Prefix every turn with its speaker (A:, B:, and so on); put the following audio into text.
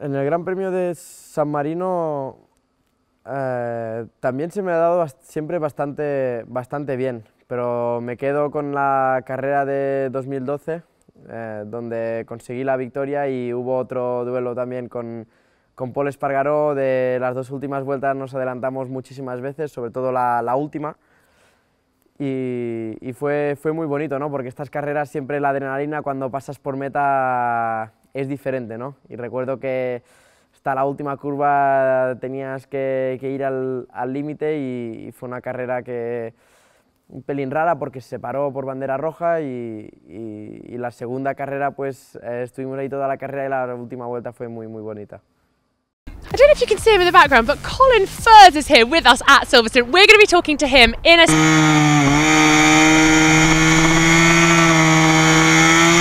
A: En el Gran Premio de San Marino también se me ha dado siempre bastante bien, pero me quedo con la carrera de 2012, donde conseguí la victoria y hubo otro duelo también con Pol Espargaró. De las dos últimas vueltas nos adelantamos muchísimas veces, sobre todo la última, y fue muy bonito, ¿no? Porque estas carreras siempre la adrenalina cuando pasas por meta es diferente, ¿no? Y recuerdo que hasta la última curva tenías que ir al límite y fue una carrera un pelín rara porque se paró por bandera roja y la segunda carrera pues estuvimos ahí toda la carrera y la última vuelta fue muy bonita.
B: I don't know if you can see him in the background, but Colin Furze is here with us at Silverstone. We're going to be talking to him in a